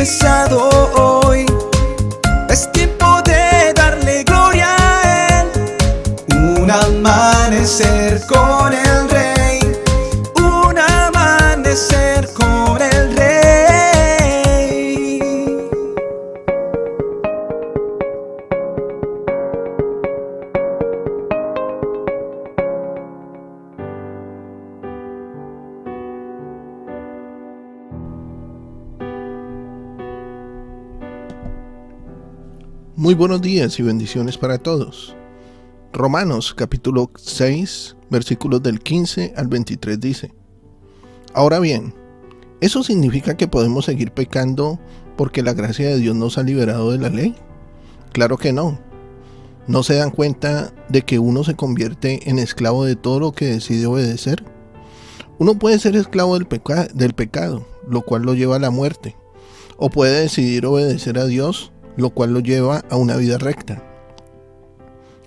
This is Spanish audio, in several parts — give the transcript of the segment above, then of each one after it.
empezado hoy. Es tiempo de darle gloria a Él. Un amanecer con el Rey. Un amanecer con el Rey. Muy buenos días y bendiciones para todos. Romanos capítulo 6, versículos del 15 al 23 dice: Ahora bien, ¿eso significa que podemos seguir pecando porque la gracia de Dios nos ha liberado de la ley? Claro que no. ¿No se dan cuenta de que uno se convierte en esclavo de todo lo que decide obedecer? Uno puede ser esclavo del pecado, lo cual lo lleva a la muerte, o puede decidir obedecer a Dios, lo cual lo lleva a una vida recta.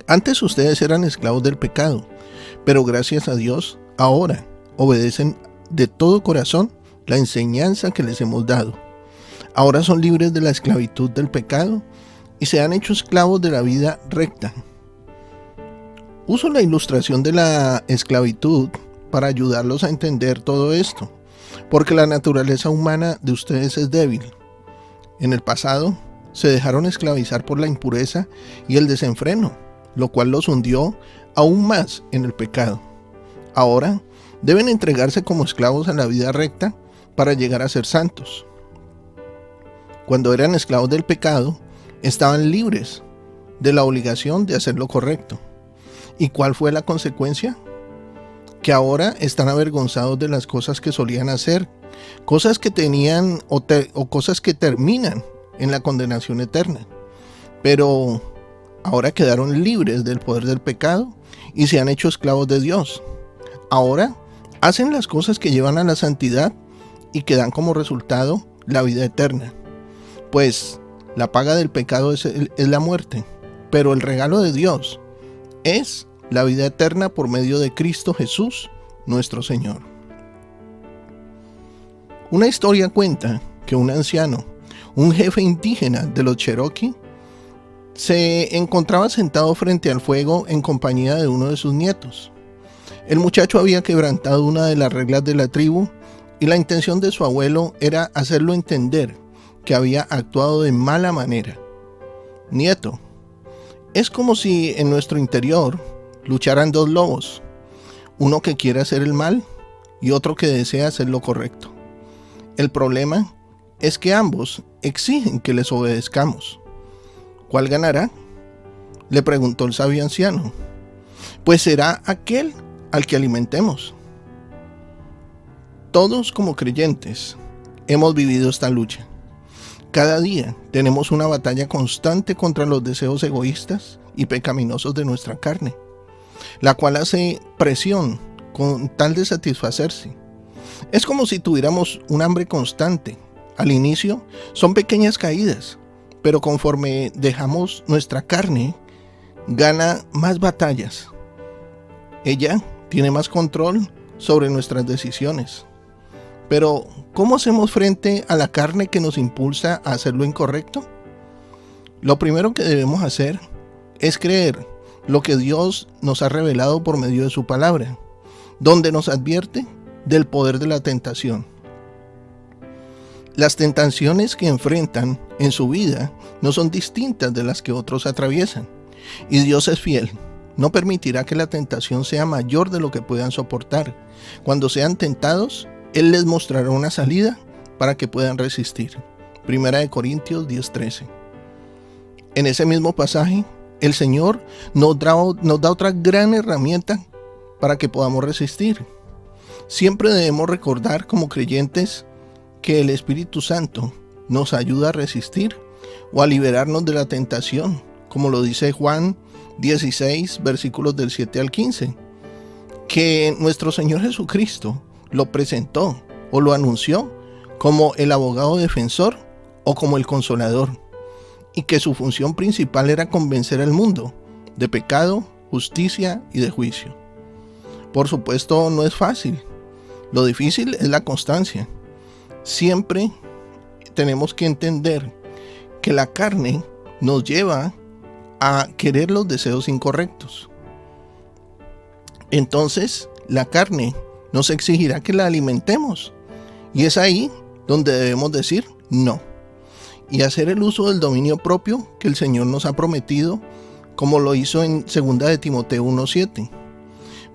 Antes ustedes eran esclavos del pecado, pero gracias a Dios, ahora obedecen de todo corazón la enseñanza que les hemos dado. Ahora son libres de la esclavitud del pecado y se han hecho esclavos de la vida recta. Uso la ilustración de la esclavitud para ayudarlos a entender todo esto, porque la naturaleza humana de ustedes es débil. En el pasado, se dejaron esclavizar por la impureza y el desenfreno, lo cual los hundió aún más en el pecado. Ahora deben entregarse como esclavos a la vida recta para llegar a ser santos. Cuando eran esclavos del pecado, estaban libres de la obligación de hacer lo correcto. ¿Y cuál fue la consecuencia? Que ahora están avergonzados de las cosas que solían hacer, cosas que tenían o cosas que terminan en la condenación eterna. Pero ahora quedaron libres del poder del pecado y se han hecho esclavos de Dios. Ahora hacen las cosas que llevan a la santidad y que dan como resultado la vida eterna. Pues la paga del pecado es la muerte, pero el regalo de Dios es la vida eterna por medio de Cristo Jesús, nuestro Señor. Una historia cuenta que un anciano, un jefe indígena de los Cherokee, se encontraba sentado frente al fuego en compañía de uno de sus nietos. El muchacho había quebrantado una de las reglas de la tribu y la intención de su abuelo era hacerlo entender que había actuado de mala manera. Nieto, es como si en nuestro interior lucharan dos lobos, uno que quiere hacer el mal y otro que desea hacer lo correcto. El problema es que ambos exigen que les obedezcamos. ¿Cuál ganará?, le preguntó el sabio anciano. Pues será aquel al que alimentemos. Todos como creyentes hemos vivido esta lucha. Cada día tenemos una batalla constante contra los deseos egoístas y pecaminosos de nuestra carne, la cual hace presión con tal de satisfacerse. Es como si tuviéramos un hambre constante. Al inicio son pequeñas caídas, pero conforme dejamos nuestra carne, gana más batallas. Ella tiene más control sobre nuestras decisiones. Pero, ¿cómo hacemos frente a la carne que nos impulsa a hacer lo incorrecto? Lo primero que debemos hacer es creer lo que Dios nos ha revelado por medio de su palabra, donde nos advierte del poder de la tentación. Las tentaciones que enfrentan en su vida no son distintas de las que otros atraviesan, y Dios es fiel. No permitirá que la tentación sea mayor de lo que puedan soportar. Cuando sean tentados, Él les mostrará una salida para que puedan resistir. 1 Corintios 10:13. En ese mismo pasaje, el Señor nos da otra gran herramienta para que podamos resistir. Siempre debemos recordar como creyentes que el Espíritu Santo nos ayuda a resistir o a liberarnos de la tentación, como lo dice Juan 16, versículos del 7 al 15, que nuestro Señor Jesucristo lo presentó o lo anunció como el abogado defensor o como el consolador, y que su función principal era convencer al mundo de pecado, justicia y de juicio. Por supuesto, no es fácil. Lo difícil es la constancia. Siempre tenemos que entender que la carne nos lleva a querer los deseos incorrectos. Entonces, la carne nos exigirá que la alimentemos. Y es ahí donde debemos decir no. Y hacer el uso del dominio propio que el Señor nos ha prometido, como lo hizo en 2 de Timoteo 1:7.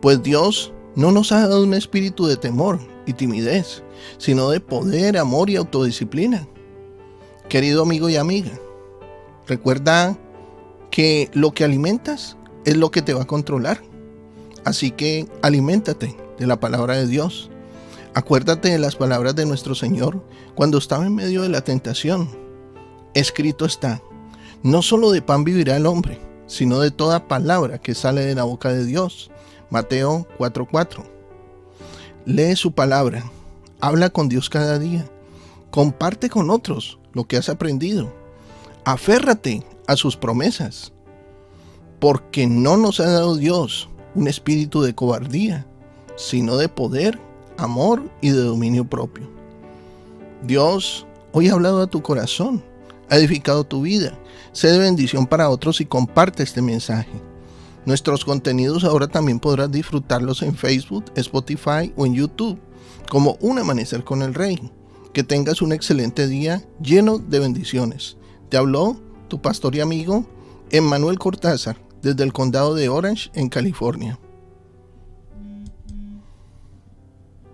Pues Dios no nos ha dado un espíritu de temor y timidez, sino de poder, amor y autodisciplina. Querido amigo y amiga, recuerda que lo que alimentas es lo que te va a controlar. Así que aliméntate de la palabra de Dios. Acuérdate de las palabras de nuestro Señor cuando estaba en medio de la tentación. Escrito está: no solo de pan vivirá el hombre, sino de toda palabra que sale de la boca de Dios. Mateo 4:4. Lee su palabra, habla con Dios cada día, comparte con otros lo que has aprendido, aférrate a sus promesas, porque no nos ha dado Dios un espíritu de cobardía, sino de poder, amor y de dominio propio. Dios hoy ha hablado a tu corazón, ha edificado tu vida. Sé de bendición para otros y comparte este mensaje. Nuestros contenidos ahora también podrás disfrutarlos en Facebook, Spotify o en YouTube, como Un Amanecer con el Rey. Que tengas un excelente día lleno de bendiciones. Te habló tu pastor y amigo Emmanuel Cortázar desde el condado de Orange, en California.